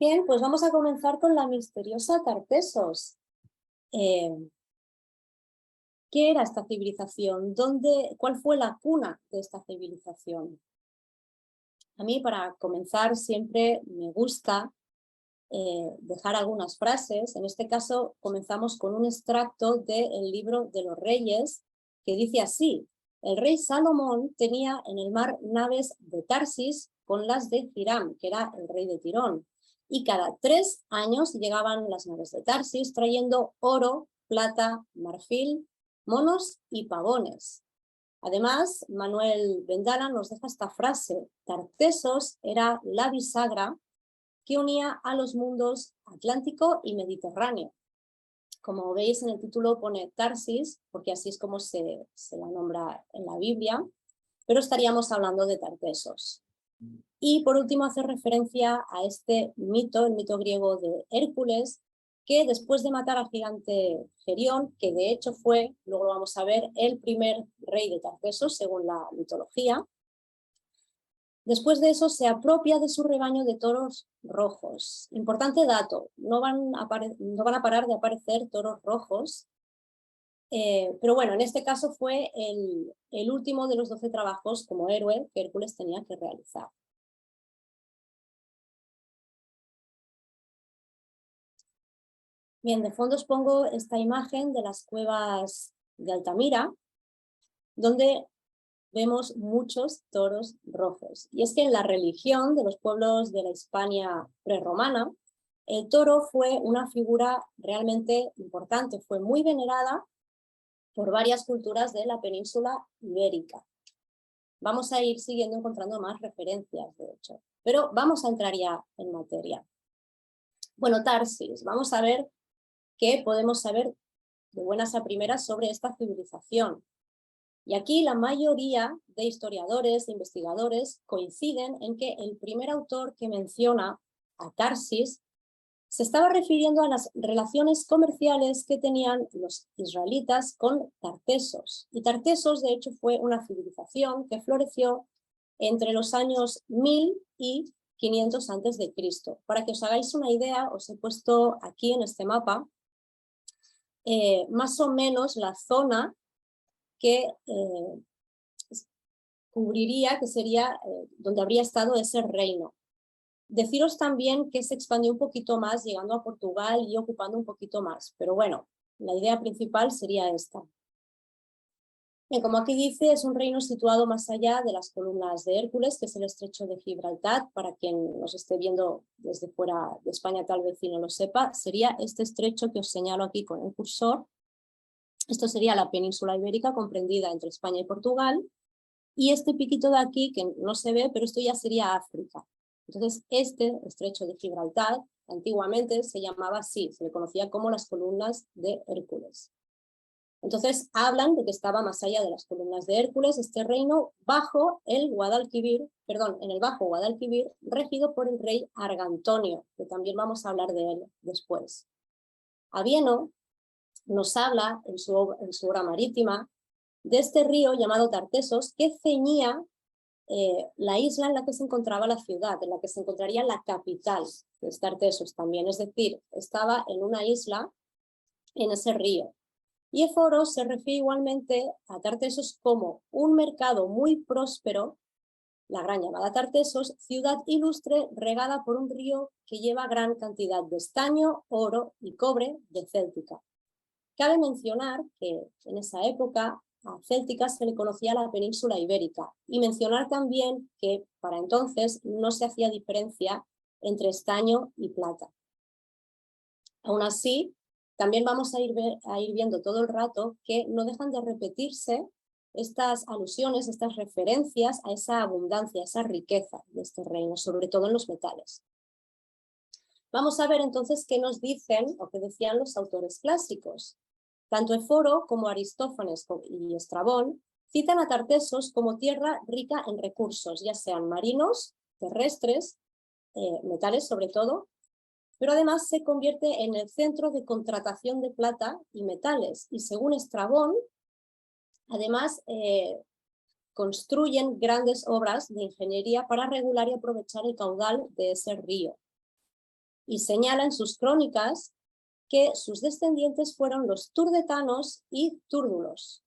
Bien, pues vamos a comenzar con la misteriosa Tartesos. ¿Qué era esta civilización? ¿Cuál fue la cuna de esta civilización? A mí, para comenzar, siempre me gusta dejar algunas frases. En este caso, comenzamos con un extracto del libro de los Reyes, que dice así: el rey Salomón tenía en el mar naves de Tarsis con las de Hiram, que era el rey de Tirón, y cada 3 años llegaban las naves de Tarsis trayendo oro, plata, marfil, monos y pavones. Además, Manuel Vendala nos deja esta frase: Tartesos era la bisagra que unía a los mundos Atlántico y Mediterráneo. Como veis, en el título pone Tarsis, porque así es como se la nombra en la Biblia, pero estaríamos hablando de Tartesos. Y por último, hace referencia a este mito, el mito griego de Hércules, que después de matar al gigante Gerión, que de hecho fue, luego lo vamos a ver, el primer rey de Tartesos, según la mitología, después de eso se apropia de su rebaño de toros rojos. Importante dato, no van a parar de aparecer toros rojos, pero bueno, en este caso fue el último de los 12 trabajos como héroe que Hércules tenía que realizar. Bien, de fondo os pongo esta imagen de las cuevas de Altamira, donde vemos muchos toros rojos. Y es que en la religión de los pueblos de la Hispania prerromana, el toro fue una figura realmente importante, fue muy venerada por varias culturas de la península ibérica. Vamos a ir siguiendo encontrando más referencias, de hecho, pero vamos a entrar ya en materia. Bueno, Tarsis, vamos a ver qué podemos saber de buenas a primeras sobre esta civilización. Y aquí la mayoría de historiadores e investigadores coinciden en que el primer autor que menciona a Tarsis se estaba refiriendo a las relaciones comerciales que tenían los israelitas con Tartesos. Y Tartesos, de hecho, fue una civilización que floreció entre los años 1000 y 500 a.C. Para que os hagáis una idea, os he puesto aquí en este mapa más o menos la zona que cubriría, que sería donde habría estado ese reino. Deciros también que se expandió un poquito más, llegando a Portugal y ocupando un poquito más, pero bueno, la idea principal sería esta. Bien, como aquí dice, es un reino situado más allá de las columnas de Hércules, que es el estrecho de Gibraltar. Para quien nos esté viendo desde fuera de España, tal vez y no lo sepa, sería este estrecho que os señalo aquí con el cursor. Esto sería la península ibérica comprendida entre España y Portugal. Y este piquito de aquí, que no se ve, pero esto ya sería África. Entonces, este estrecho de Gibraltar, antiguamente se llamaba así, se le conocía como las columnas de Hércules. Entonces, hablan de que estaba más allá de las columnas de Hércules, este reino, bajo el Guadalquivir, en el Bajo Guadalquivir, regido por el rey Argantonio, que también vamos a hablar de él después. Avieno nos habla en su obra marítima de este río llamado Tartesos, que ceñía la isla en la que se encontraba la ciudad, en la que se encontraría la capital, que es Tartesos también, es decir, estaba en una isla en ese río. Y Éforo se refiere igualmente a Tartesos como un mercado muy próspero, la gran llamada Tartesos, ciudad ilustre regada por un río que lleva gran cantidad de estaño, oro y cobre de Céltica. Cabe mencionar que en esa época a Céltica se le conocía la península ibérica, y mencionar también que para entonces no se hacía diferencia entre estaño y plata. Aún así, también vamos a ir viendo todo el rato que no dejan de repetirse estas alusiones, estas referencias a esa abundancia, a esa riqueza de este reino, sobre todo en los metales. Vamos a ver entonces qué nos dicen o qué decían los autores clásicos. Tanto Éforo como Aristófanes y Estrabón citan a Tartesos como tierra rica en recursos, ya sean marinos, terrestres, metales sobre todo, pero además se convierte en el centro de contratación de plata y metales. Y según Estrabón, además construyen grandes obras de ingeniería para regular y aprovechar el caudal de ese río. y señala en sus crónicas que sus descendientes fueron los turdetanos y túrdulos.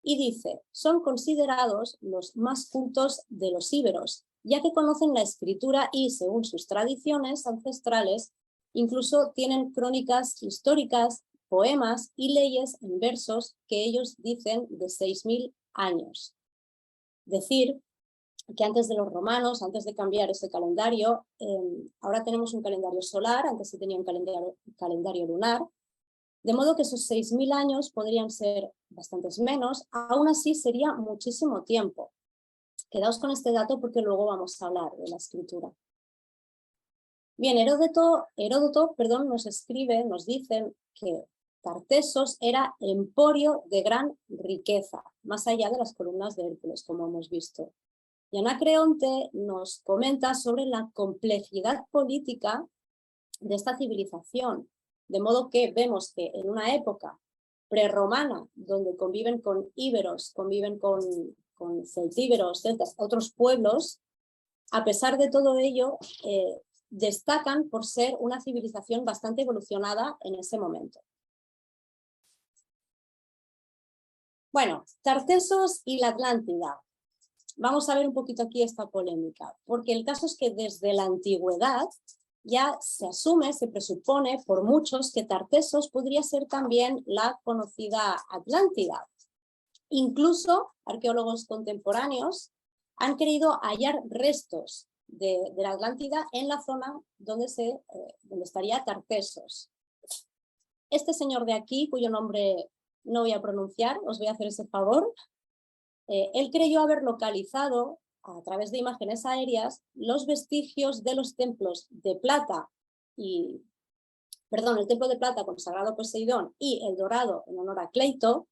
Y dice, son considerados los más cultos de los íberos, ya que conocen la escritura y, según sus tradiciones ancestrales, incluso tienen crónicas históricas, poemas y leyes en versos que ellos dicen de 6000 años. Decir que antes de los romanos, antes de cambiar ese calendario, ahora tenemos un calendario solar, antes se tenía un calendario lunar, de modo que esos 6000 años podrían ser bastantes menos, aún así sería muchísimo tiempo. Quedaos con este dato porque luego vamos a hablar de la escritura. Bien, Heródoto, nos escribe, nos dice que Tartesos era emporio de gran riqueza, más allá de las columnas de Hércules, como hemos visto. Y Anacreonte nos comenta sobre la complejidad política de esta civilización, de modo que vemos que en una época prerromana, donde conviven con íberos, conviven con celtíberos, celtas, otros pueblos, a pesar de todo ello, destacan por ser una civilización bastante evolucionada en ese momento. Bueno, Tartesos y la Atlántida. Vamos a ver un poquito aquí esta polémica, porque el caso es que desde la antigüedad ya se asume, se presupone por muchos que Tartesos podría ser también la conocida Atlántida. Incluso arqueólogos contemporáneos han querido hallar restos de la Atlántida en la zona donde estaría Tartesos. Este señor de aquí, cuyo nombre no voy a pronunciar, os voy a hacer ese favor, él creyó haber localizado a través de imágenes aéreas los vestigios de los templos de plata el templo de plata consagrado a Poseidón y el dorado en honor a Cleito,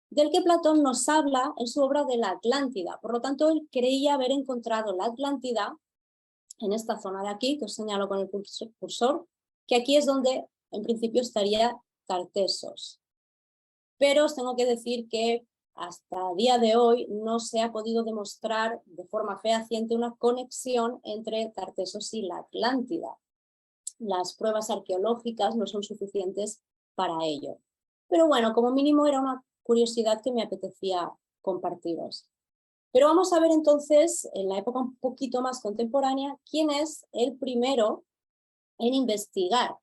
del que Platón nos habla en su obra de la Atlántida. Por lo tanto, él creía haber encontrado la Atlántida en esta zona de aquí, que os señalo con el cursor, que aquí es donde en principio estaría Tartesos. Pero os tengo que decir que hasta el día de hoy no se ha podido demostrar de forma fehaciente una conexión entre Tartesos y la Atlántida. Las pruebas arqueológicas no son suficientes para ello. Pero bueno, como mínimo era una curiosidad que me apetecía compartiros. Pero vamos a ver entonces, en la época un poquito más contemporánea, quién es el primero en investigar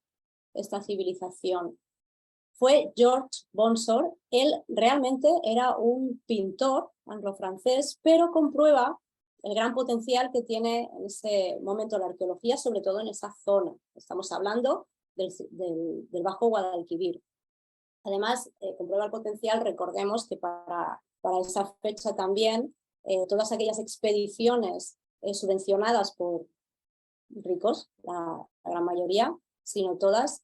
esta civilización. Fue George Bonsor. Él realmente era un pintor anglo-francés, pero comprueba el gran potencial que tiene en ese momento la arqueología, sobre todo en esa zona. Estamos hablando del Bajo Guadalquivir. Además, comprueba el potencial, recordemos que para esa fecha también, todas aquellas expediciones subvencionadas por ricos, la gran mayoría, sino todas,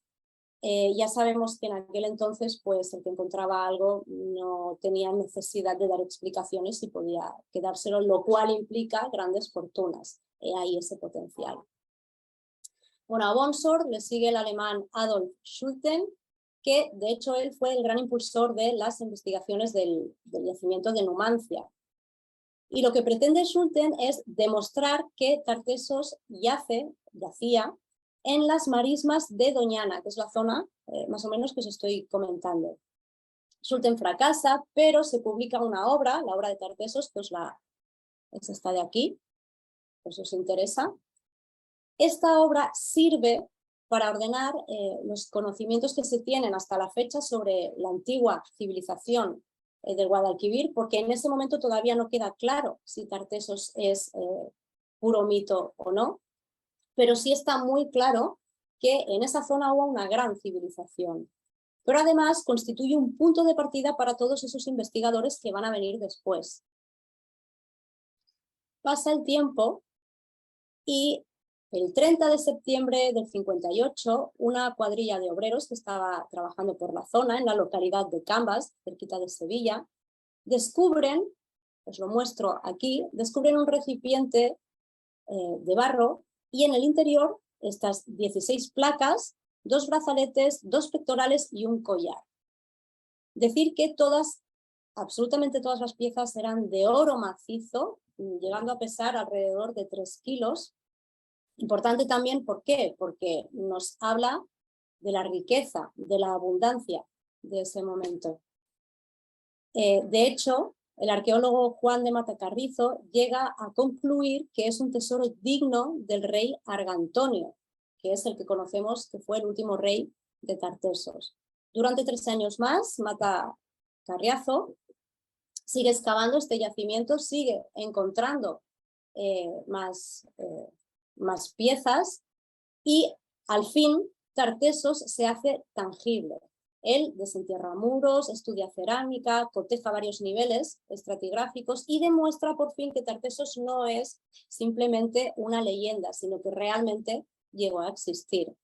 ya sabemos que en aquel entonces pues el que encontraba algo no tenía necesidad de dar explicaciones y podía quedárselo, lo cual implica grandes fortunas. Ahí ese potencial. Bueno, a Bonsor le sigue el alemán Adolf Schulten, que de hecho él fue el gran impulsor de las investigaciones del yacimiento de Numancia. Y lo que pretende Schulten es demostrar que Tartesos yacía en las marismas de Doñana, que es la zona más o menos que os estoy comentando. Schulten fracasa, pero se publica una obra, la obra de Tartesos, que es esta de aquí, pues os interesa. Esta obra sirve para ordenar los conocimientos que se tienen hasta la fecha sobre la antigua civilización del Guadalquivir, porque en ese momento todavía no queda claro si Tartesos es puro mito o no, pero sí está muy claro que en esa zona hubo una gran civilización. Pero además constituye un punto de partida para todos esos investigadores que van a venir después. Pasa el tiempo y el 30 de septiembre del 58, una cuadrilla de obreros que estaba trabajando por la zona, en la localidad de Cambas, cerquita de Sevilla, descubren, os lo muestro aquí, descubren un recipiente de barro y en el interior estas 16 placas, 2 brazaletes, 2 pectorales y un collar. Decir que absolutamente todas las piezas eran de oro macizo, llegando a pesar alrededor de 3 kilos, Importante también, ¿por qué? Porque nos habla de la riqueza, de la abundancia de ese momento. De hecho, el arqueólogo Juan de Matacarrizo llega a concluir que es un tesoro digno del rey Argantonio, que es el que conocemos que fue el último rey de Tartesos. Durante 3 años más, Matacarriazo sigue excavando este yacimiento, sigue encontrando más piezas y al fin Tartesos se hace tangible. Él desentierra muros, estudia cerámica, coteja varios niveles estratigráficos y demuestra por fin que Tartesos no es simplemente una leyenda, sino que realmente llegó a existir.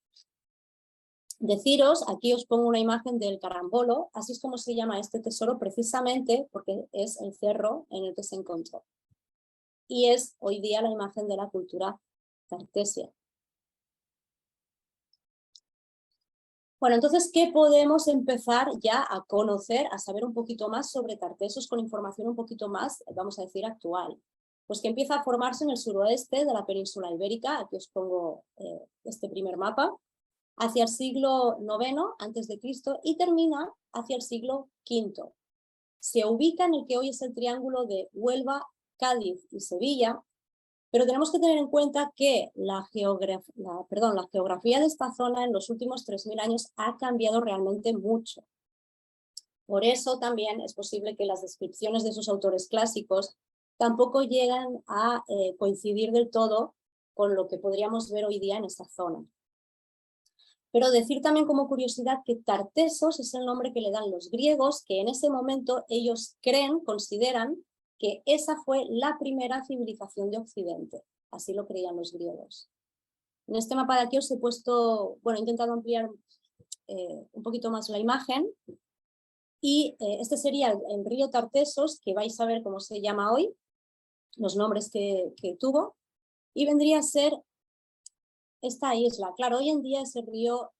Deciros, aquí os pongo una imagen del carambolo, así es como se llama este tesoro precisamente porque es el cerro en el que se encontró. Y es hoy día la imagen de la cultura tartesia. Bueno, entonces, ¿qué podemos empezar ya a conocer, a saber un poquito más sobre Tartesos con información un poquito más, vamos a decir, actual? Pues que empieza a formarse en el suroeste de la península ibérica, aquí os pongo este primer mapa, hacia el siglo IX a.C. y termina hacia el siglo V. Se ubica en el que hoy es el triángulo de Huelva, Cádiz y Sevilla, pero tenemos que tener en cuenta que la geografía de esta zona en los últimos 3000 años ha cambiado realmente mucho. Por eso también es posible que las descripciones de esos autores clásicos tampoco llegan a coincidir del todo con lo que podríamos ver hoy día en esta zona. Pero decir también como curiosidad que Tartesos es el nombre que le dan los griegos, que en ese momento ellos consideran que esa fue la primera civilización de Occidente. Así lo creían los griegos. En este mapa de aquí os he puesto, bueno, he intentado ampliar un poquito más la imagen. Y este sería el río Tartesos, que vais a ver cómo se llama hoy, los nombres que tuvo. Y vendría a ser esta isla. Claro, hoy en día ese río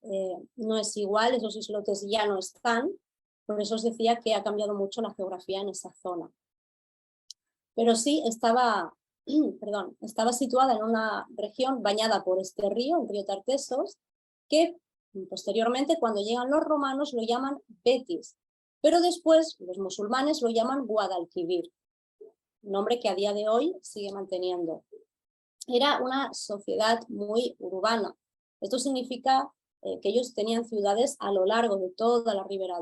no es igual, esos islotes ya no están. Por eso os decía que ha cambiado mucho la geografía en esa zona. Pero sí estaba situada en una región bañada por este río, el río Tartesos, que posteriormente cuando llegan los romanos lo llaman Betis, pero después los musulmanes lo llaman Guadalquivir, nombre que a día de hoy sigue manteniendo. Era una sociedad muy urbana. Esto significa que ellos tenían ciudades a lo largo de toda la ribera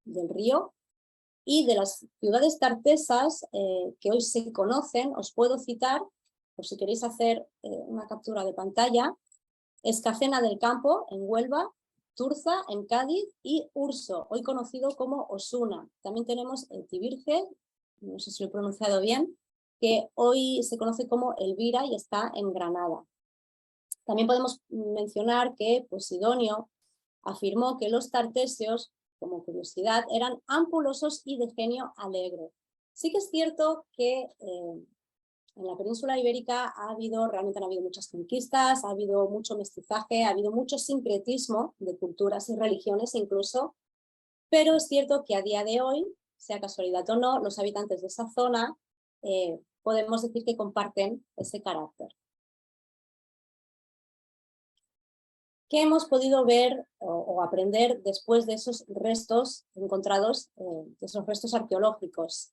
del río. Y de las ciudades tartesas que hoy se conocen, os puedo citar, por si queréis hacer una captura de pantalla, Escacena del Campo, en Huelva, Turza, en Cádiz, y Urso, hoy conocido como Osuna. También tenemos el Tibirge, no sé si lo he pronunciado bien, que hoy se conoce como Elvira y está en Granada. También podemos mencionar que Posidonio afirmó que los tartesios, como curiosidad, eran ampulosos y de genio alegre. Sí que es cierto que en la península ibérica realmente han habido muchas conquistas, ha habido mucho mestizaje, ha habido mucho sincretismo de culturas y religiones incluso, pero es cierto que a día de hoy, sea casualidad o no, los habitantes de esa zona podemos decir que comparten ese carácter. ¿Qué hemos podido ver o aprender después de esos restos encontrados, de esos restos arqueológicos?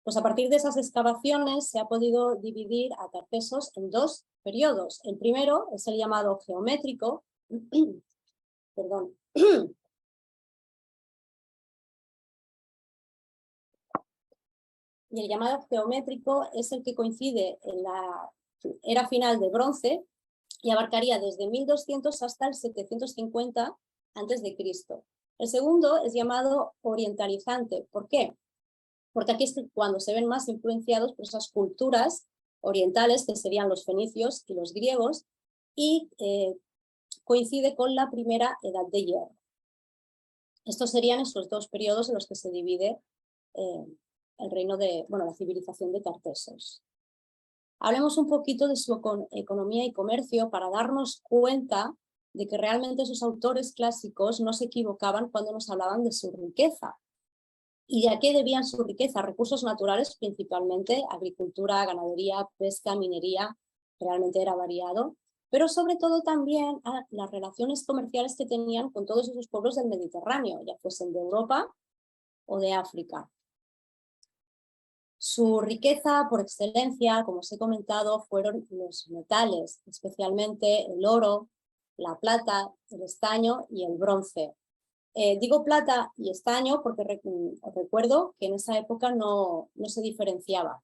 Pues a partir de esas excavaciones se ha podido dividir a Tartesos en 2 periodos. El primero es el llamado geométrico, perdón. Y el llamado geométrico es el que coincide en la era final de bronce y abarcaría desde 1200 hasta el 750 a.C. El segundo es llamado orientalizante. ¿Por qué? Porque aquí es cuando se ven más influenciados por esas culturas orientales, que serían los fenicios y los griegos, y coincide con la primera edad de hierro. Estos serían esos 2 periodos en los que se divide el reino la civilización de Tartesos. Hablemos un poquito de su economía y comercio para darnos cuenta de que realmente esos autores clásicos no se equivocaban cuando nos hablaban de su riqueza. ¿Y de a qué debían su riqueza? Recursos naturales, principalmente agricultura, ganadería, pesca, minería, realmente era variado. pero sobre todo también a las relaciones comerciales que tenían con todos esos pueblos del Mediterráneo, ya fuesen de Europa o de África. Su riqueza por excelencia, como os he comentado, fueron los metales, especialmente el oro, la plata, el estaño y el bronce. Digo plata y estaño porque os recuerdo que en esa época no se diferenciaba,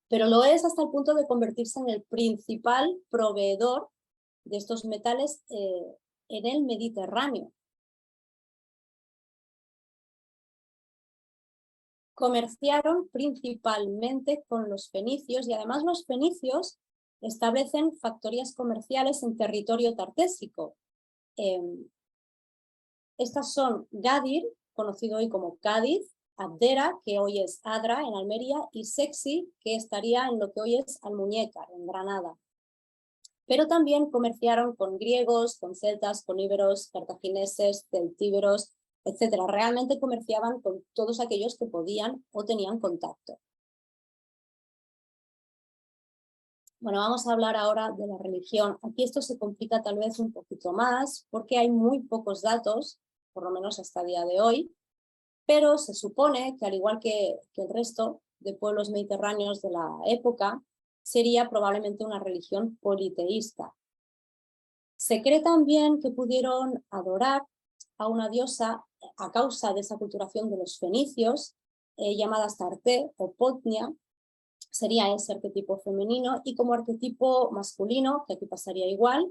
pero lo es hasta el punto de convertirse en el principal proveedor de estos metales en el Mediterráneo. Comerciaron principalmente con los fenicios y además los fenicios establecen factorías comerciales en territorio tartésico. Estas son Gadir, conocido hoy como Cádiz, Abdera, que hoy es Adra en Almería, y Sexi, que estaría en lo que hoy es Almuñécar, en Granada. Pero también comerciaron con griegos, con celtas, con íberos, cartagineses, celtíberos, etc. Realmente comerciaban con todos aquellos que podían o tenían contacto. Bueno, vamos a hablar ahora de la religión. Aquí esto se complica tal vez un poquito más porque hay muy pocos datos, por lo menos hasta el día de hoy, pero se supone que al igual que el resto de pueblos mediterráneos de la época, sería probablemente una religión politeísta. Se cree también que pudieron adorar a una diosa a causa de esa culturación de los fenicios, llamada Astarte o Potnia, sería ese arquetipo femenino, y como arquetipo masculino, que aquí pasaría igual,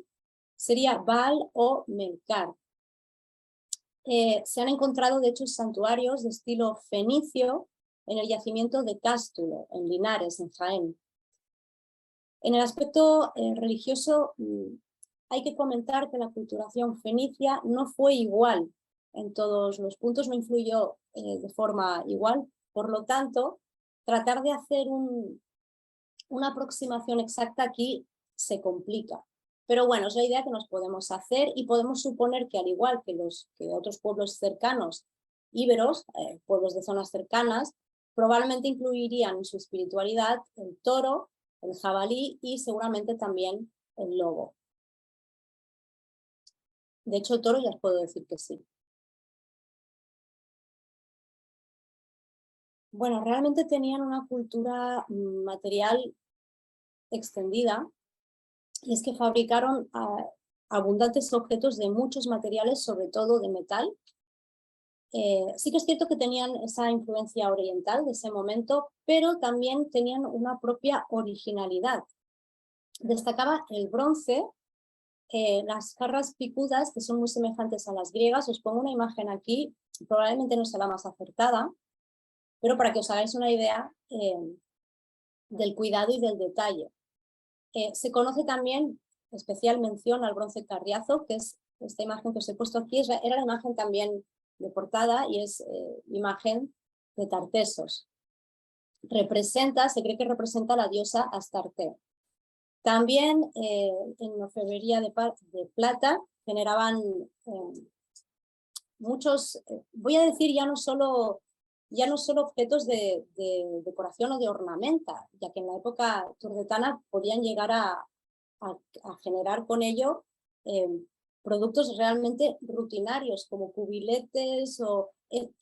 sería Baal o Melkar. Se han encontrado de hecho santuarios de estilo fenicio en el yacimiento de Cástulo, en Linares, en Jaén. En el aspecto religioso, hay que comentar que la culturación fenicia no fue igual en todos los puntos, no influyó de forma igual, por lo tanto, tratar de hacer una aproximación exacta aquí se complica. Pero bueno, es la idea que nos podemos hacer y podemos suponer que al igual que otros pueblos cercanos íberos, pueblos de zonas cercanas, probablemente incluirían en su espiritualidad el toro, el jabalí y seguramente también el lobo. De hecho, el toro ya os puedo decir que sí. Bueno, realmente tenían una cultura material extendida, y es que fabricaron abundantes objetos de muchos materiales, sobre todo de metal. Sí que es cierto que tenían esa influencia oriental de ese momento, pero también tenían una propia originalidad. Destacaba el bronce, las jarras picudas, que son muy semejantes a las griegas. Os pongo una imagen aquí, probablemente no sea la más acertada, pero para que os hagáis una idea del cuidado y del detalle. Se conoce también especial mención al bronce carriazo, que es esta imagen que os he puesto aquí, era la imagen también de portada y es imagen de Tartesos. Se cree que representa a la diosa Astarte. También en orfebrería de plata generaban muchos, voy a decir ya no solo objetos de decoración o de ornamenta, ya que en la época turdetana podían llegar a generar con ello productos realmente rutinarios, como cubiletes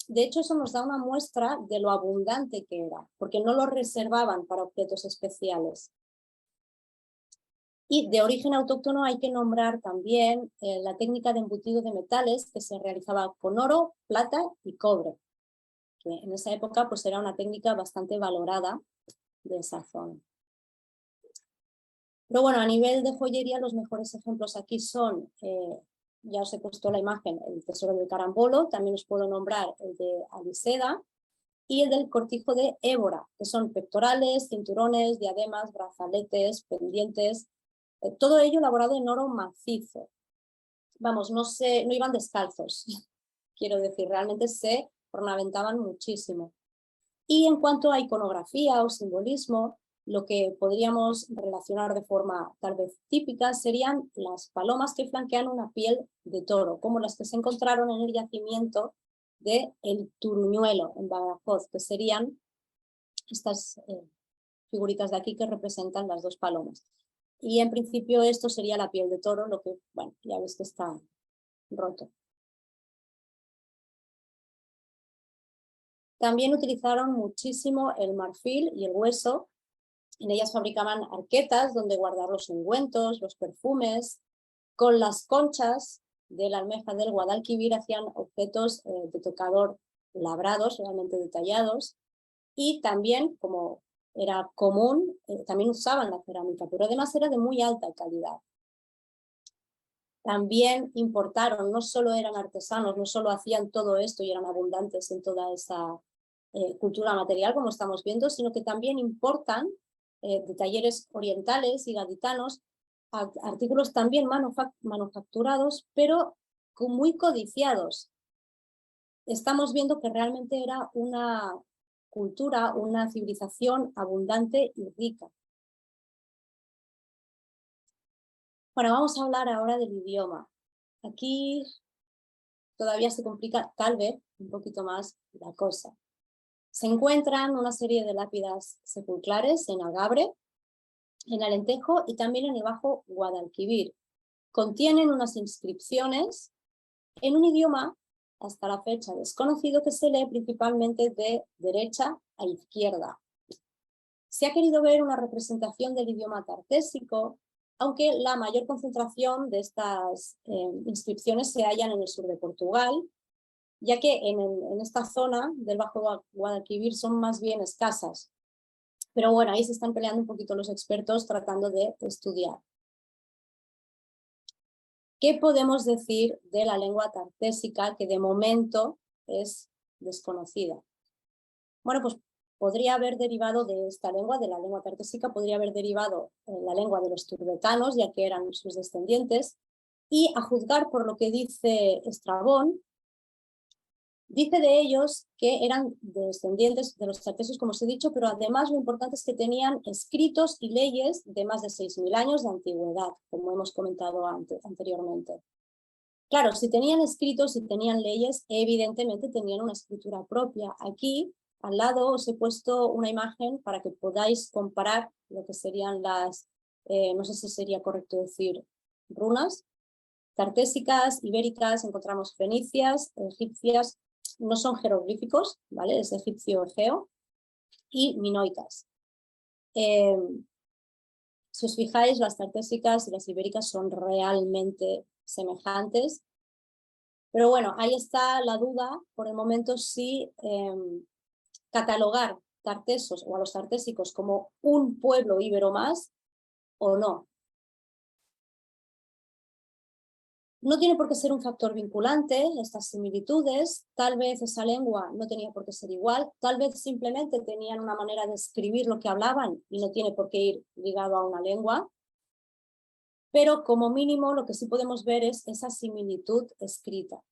de hecho, eso nos da una muestra de lo abundante que era, porque no lo reservaban para objetos especiales. Y de origen autóctono hay que nombrar también la técnica de embutido de metales, que se realizaba con oro, plata y cobre, que en esa época pues era una técnica bastante valorada de esa zona. Pero bueno, a nivel de joyería, los mejores ejemplos aquí son, ya os he puesto la imagen, el tesoro del carambolo, también os puedo nombrar el de Aliseda y el del cortijo de Évora, que son pectorales, cinturones, diademas, brazaletes, pendientes, todo ello elaborado en oro macizo. Vamos, no iban descalzos, quiero decir, realmente se ornamentaban muchísimo. Y en cuanto a iconografía o simbolismo, lo que podríamos relacionar de forma tal vez típica serían las palomas que flanquean una piel de toro, como las que se encontraron en el yacimiento de El Turuñuelo, en Badajoz, que serían estas figuritas de aquí que representan las dos palomas. y en principio esto sería la piel de toro, lo que, bueno, ya ves que está roto. También utilizaron muchísimo el marfil y el hueso. En ellas fabricaban arquetas donde guardar los ungüentos, los perfumes. Con las conchas de la almeja del Guadalquivir hacían objetos de tocador labrados, realmente detallados. Y también, como era común, también usaban la cerámica, pero además era de muy alta calidad. También importaron, no solo eran artesanos, no solo hacían todo esto y eran abundantes en toda esa cultura material, como estamos viendo, sino que también importan de talleres orientales y gaditanos artículos también manufacturados, pero muy codiciados. Estamos viendo que realmente era una cultura, una civilización abundante y rica. Bueno, vamos a hablar ahora del idioma. Aquí todavía se complica tal vez un poquito más la cosa. Se encuentran una serie de lápidas sepulcrales en Agabre, en Alentejo y también en el Bajo Guadalquivir. Contienen unas inscripciones en un idioma hasta la fecha desconocido que se lee principalmente de derecha a izquierda. Se ha querido ver una representación del idioma tartésico, aunque la mayor concentración de estas inscripciones se hallan en el sur de Portugal, ya que en esta zona del Bajo Guadalquivir son más bien escasas. Pero bueno, ahí se están peleando un poquito los expertos tratando de estudiar. ¿Qué podemos decir de la lengua tartésica que de momento es desconocida? Bueno, pues podría haber derivado de esta lengua, de la lengua tartésica, podría haber derivado la lengua de los turbetanos, ya que eran sus descendientes, y a juzgar por lo que dice Estrabón, dice de ellos que eran descendientes de los tartesos, como os he dicho, pero además lo importante es que tenían escritos y leyes de más de 6.000 años de antigüedad, como hemos comentado anteriormente. Claro, si tenían escritos y tenían leyes, evidentemente tenían una escritura propia. Aquí, al lado, os he puesto una imagen para que podáis comparar lo que serían las, no sé si sería correcto decir, runas tartésicas, ibéricas, encontramos fenicias, egipcias, no son jeroglíficos, ¿vale? Es egipcio-egeo, y minoicas. Si os fijáis, las tartésicas y las ibéricas son realmente semejantes, pero bueno, ahí está la duda por el momento si catalogar tartesos o a los tartésicos como un pueblo íbero más o no. No tiene por qué ser un factor vinculante estas similitudes, tal vez esa lengua no tenía por qué ser igual, tal vez simplemente tenían una manera de escribir lo que hablaban y no tiene por qué ir ligado a una lengua, pero como mínimo lo que sí podemos ver es esa similitud escrita.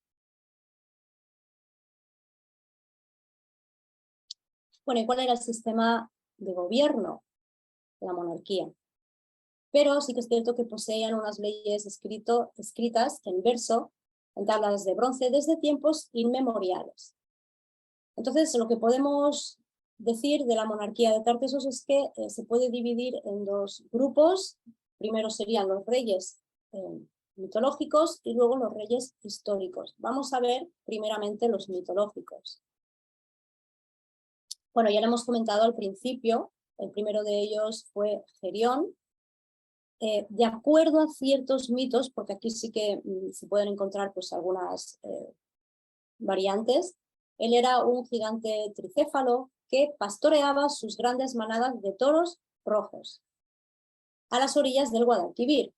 Bueno, ¿y cuál era el sistema de gobierno? La monarquía. Pero sí que es cierto que poseían unas leyes escritas en verso, en tablas de bronce, desde tiempos inmemoriales. Entonces, lo que podemos decir de la monarquía de Tartesos es que se puede dividir en dos grupos. Primero serían los reyes mitológicos y luego los reyes históricos. Vamos a ver primeramente los mitológicos. Bueno, ya lo hemos comentado al principio, el primero de ellos fue Gerión. De acuerdo a ciertos mitos, porque aquí sí que se pueden encontrar pues, algunas variantes, él era un gigante tricéfalo que pastoreaba sus grandes manadas de toros rojos a las orillas del Guadalquivir.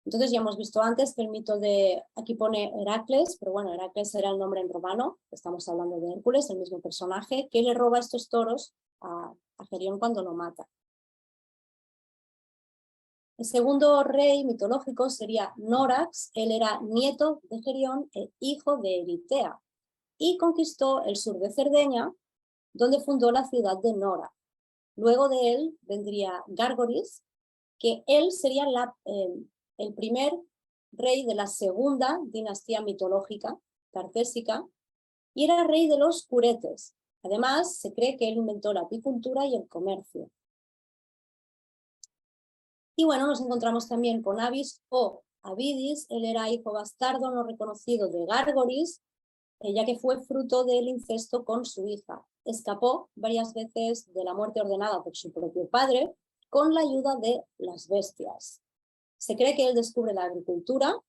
Entonces ya hemos visto antes que el mito de, aquí pone Heracles, pero bueno, Heracles era el nombre en romano, estamos hablando de Hércules, el mismo personaje, que le roba estos toros a Gerión cuando lo mata. El segundo rey mitológico sería Nórax, él era nieto de Gerión e hijo de Eritea, y conquistó el sur de Cerdeña, donde fundó la ciudad de Nora. Luego de él vendría Gárgoris, que él sería el primer rey de la segunda dinastía mitológica, tartésica, y era rey de los curetes. Además, se cree que él inventó la apicultura y el comercio. Y bueno, nos encontramos también con Abis o Abidis. Él era hijo bastardo no reconocido de Gárgoris, ya que fue fruto del incesto con su hija. Escapó varias veces de la muerte ordenada por su propio padre con la ayuda de las bestias. Se cree que él descubre la agricultura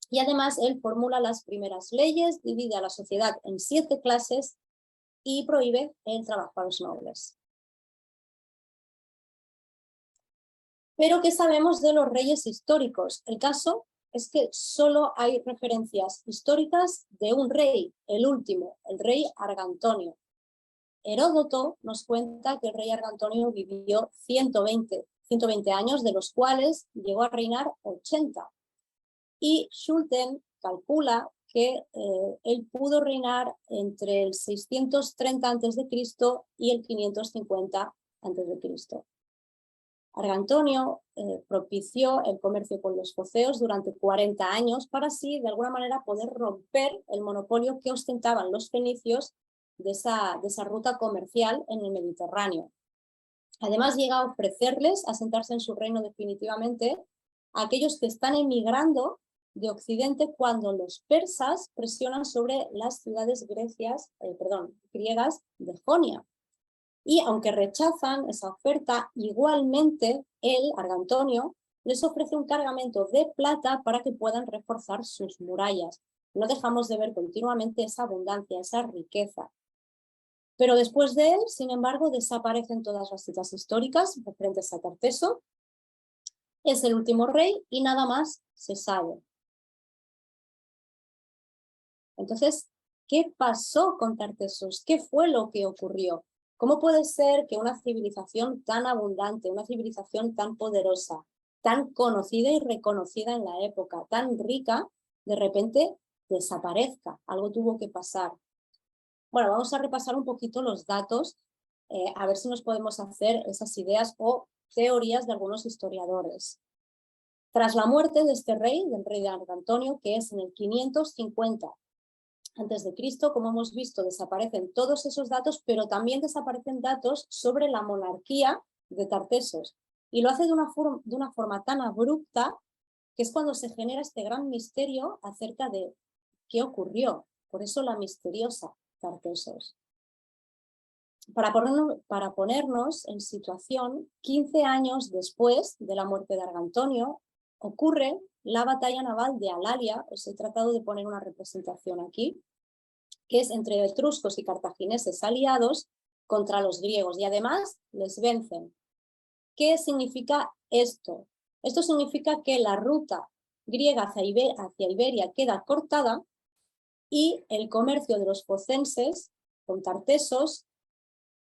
y además él formula las primeras leyes, divide a la sociedad en 7 clases y prohíbe el trabajo a los nobles. Pero ¿qué sabemos de los reyes históricos? El caso es que solo hay referencias históricas de un rey, el último, el rey Argantonio. Heródoto nos cuenta que el rey Argantonio vivió 120 años, de los cuales llegó a reinar 80. Y Schulten calcula que él pudo reinar entre el 630 a.C. y el 550 a.C. Argantonio propició el comercio con los foceos durante 40 años para así, de alguna manera, poder romper el monopolio que ostentaban los fenicios de esa ruta comercial en el Mediterráneo. Además, llega a ofrecerles asentarse en su reino definitivamente a aquellos que están emigrando de Occidente cuando los persas presionan sobre las ciudades griegas de Jonia. Y aunque rechazan esa oferta, igualmente él, Argantonio, les ofrece un cargamento de plata para que puedan reforzar sus murallas. No dejamos de ver continuamente esa abundancia, esa riqueza. Pero después de él, sin embargo, desaparecen todas las citas históricas referentes a Tarteso. Es el último rey y nada más se sabe. Entonces, ¿qué pasó con Tartesos? ¿Qué fue lo que ocurrió? ¿Cómo puede ser que una civilización tan abundante, una civilización tan poderosa, tan conocida y reconocida en la época, tan rica, de repente desaparezca? Algo tuvo que pasar. Bueno, vamos a repasar un poquito los datos, a ver si nos podemos hacer esas ideas o teorías de algunos historiadores. Tras la muerte de este rey, del rey de Argantonio, que es en el 550 a.C., como hemos visto, desaparecen todos esos datos, pero también desaparecen datos sobre la monarquía de Tartesos. Y lo hace de una forma tan abrupta que es cuando se genera este gran misterio acerca de qué ocurrió. Por eso la misteriosa Tartesos. Para ponernos en situación, 15 años después de la muerte de Argantonio, ocurre la batalla naval de Alalia. Os he tratado de poner una representación aquí, que es entre etruscos y cartagineses aliados contra los griegos, y además les vencen. ¿Qué significa esto? Esto significa que la ruta griega hacia Iberia queda cortada y el comercio de los focenses con Tartesos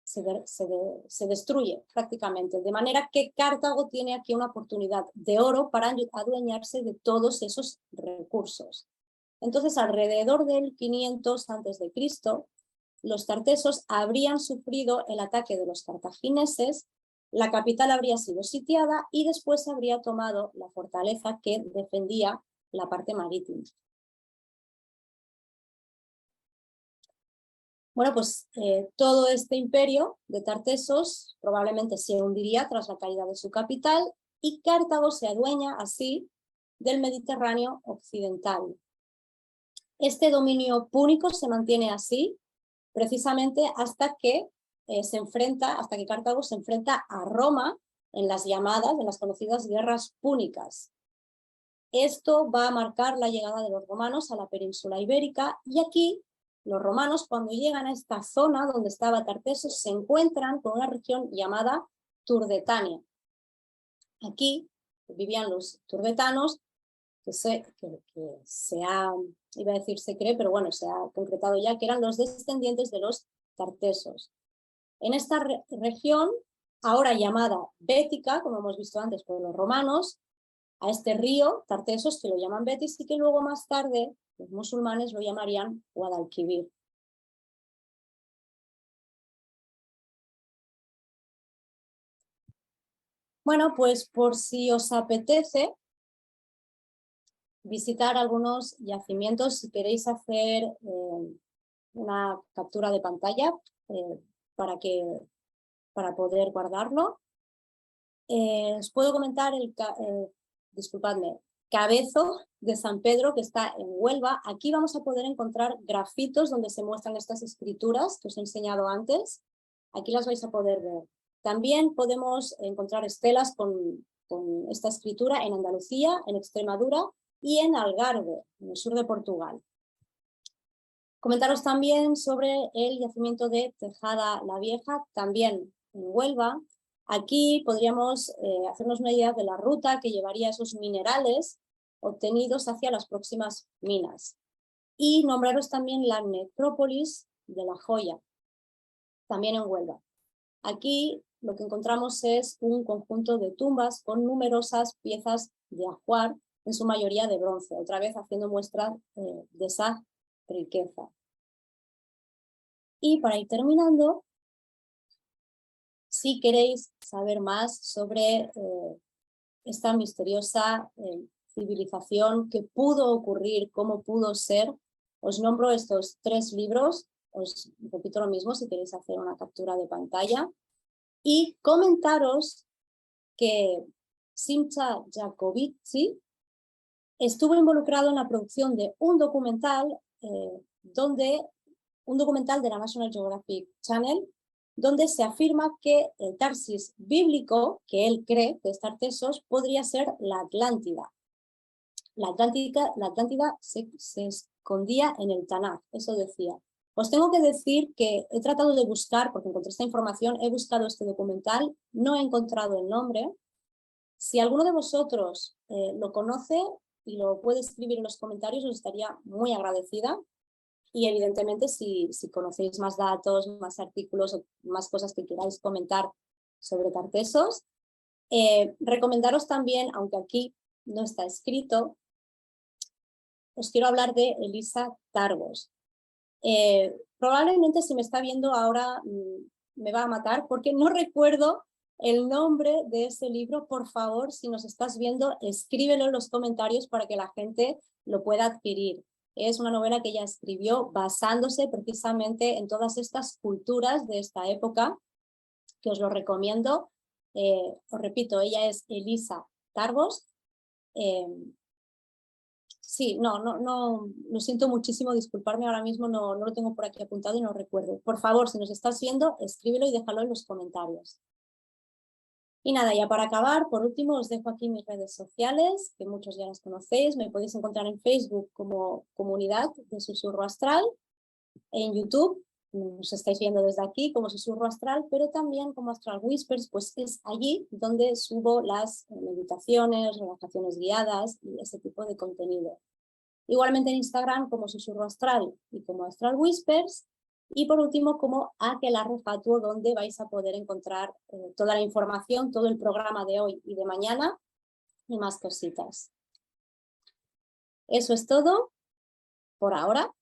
se destruye prácticamente, de manera que Cartago tiene aquí una oportunidad de oro para adueñarse de todos esos recursos. Entonces, alrededor del 500 a.C., los tartesos habrían sufrido el ataque de los cartagineses, la capital habría sido sitiada y después habría tomado la fortaleza que defendía la parte marítima. Bueno, pues todo este imperio de Tartesos probablemente se hundiría tras la caída de su capital y Cartago se adueña así del Mediterráneo occidental. Este dominio púnico se mantiene así precisamente hasta que Cartago se enfrenta a Roma en las conocidas guerras púnicas. Esto va a marcar la llegada de los romanos a la península ibérica y aquí los romanos, cuando llegan a esta zona donde estaba Tartesos, se encuentran con una región llamada Turdetania. Aquí vivían los turdetanos, iba a decir se cree, pero bueno, se ha concretado ya que eran los descendientes de los tartesos. En esta región, ahora llamada Bética, como hemos visto antes por los romanos, a este río Tartesos, que lo llaman Betis y que luego más tarde los musulmanes lo llamarían Guadalquivir. Bueno, pues por si os apetece visitar algunos yacimientos, si queréis hacer una captura de pantalla para poder guardarlo. Os puedo comentar disculpadme, Cabezo de San Pedro, que está en Huelva. Aquí vamos a poder encontrar grafitos donde se muestran estas escrituras que os he enseñado antes. Aquí las vais a poder ver. También podemos encontrar estelas con esta escritura en Andalucía, en Extremadura y en Algarve, en el sur de Portugal. Comentaros también sobre el yacimiento de Tejada la Vieja, también en Huelva. Aquí podríamos hacernos una idea de la ruta que llevaría esos minerales obtenidos hacia las próximas minas. Y nombraros también la necrópolis de La Joya, también en Huelva. Aquí lo que encontramos es un conjunto de tumbas con numerosas piezas de ajuar, en su mayoría de bronce, otra vez haciendo muestra de esa riqueza. Y para ir terminando, si queréis saber más sobre esta misteriosa civilización que pudo ocurrir, cómo pudo ser, os nombro estos 3 libros, os repito lo mismo si queréis hacer una captura de pantalla, y comentaros que Simcha Jacovici estuvo involucrado en la producción de un documental de la National Geographic Channel, donde se afirma que el Tarsis bíblico, que él cree que es Tartesos, podría ser la Atlántida. La Atlántida se escondía en el Tanaj, eso decía. Os tengo que decir que he tratado de buscar, porque encontré esta información, he buscado este documental, no he encontrado el nombre. Si alguno de vosotros lo conoce y lo puede escribir en los comentarios, os estaría muy agradecida. Y evidentemente si conocéis más datos, más artículos o más cosas que queráis comentar sobre Tartesos, recomendaros también, aunque aquí no está escrito, os quiero hablar de Elisa Targos. Probablemente si me está viendo ahora me va a matar porque no recuerdo el nombre de ese libro. Por favor, si nos estás viendo, escríbelo en los comentarios para que la gente lo pueda adquirir. Es una novela que ella escribió basándose precisamente en todas estas culturas de esta época, que os lo recomiendo. Os repito, ella es Elisa Targos. Sí, no, lo siento muchísimo, disculparme, ahora mismo no lo tengo por aquí apuntado y no recuerdo. Por favor, si nos estás viendo, escríbelo y déjalo en los comentarios. Y nada, ya para acabar, por último os dejo aquí mis redes sociales, que muchos ya las conocéis. Me podéis encontrar en Facebook como Comunidad de Susurro Astral, en YouTube, nos estáis viendo desde aquí como Susurro Astral, pero también como Astral Whispers, pues es allí donde subo las meditaciones, relajaciones guiadas y ese tipo de contenido. Igualmente en Instagram como Susurro Astral y como Astral Whispers. Y por último como Aquelarre Fatuo, donde vais a poder encontrar toda la información, todo el programa de hoy y de mañana y más cositas. Eso es todo por ahora.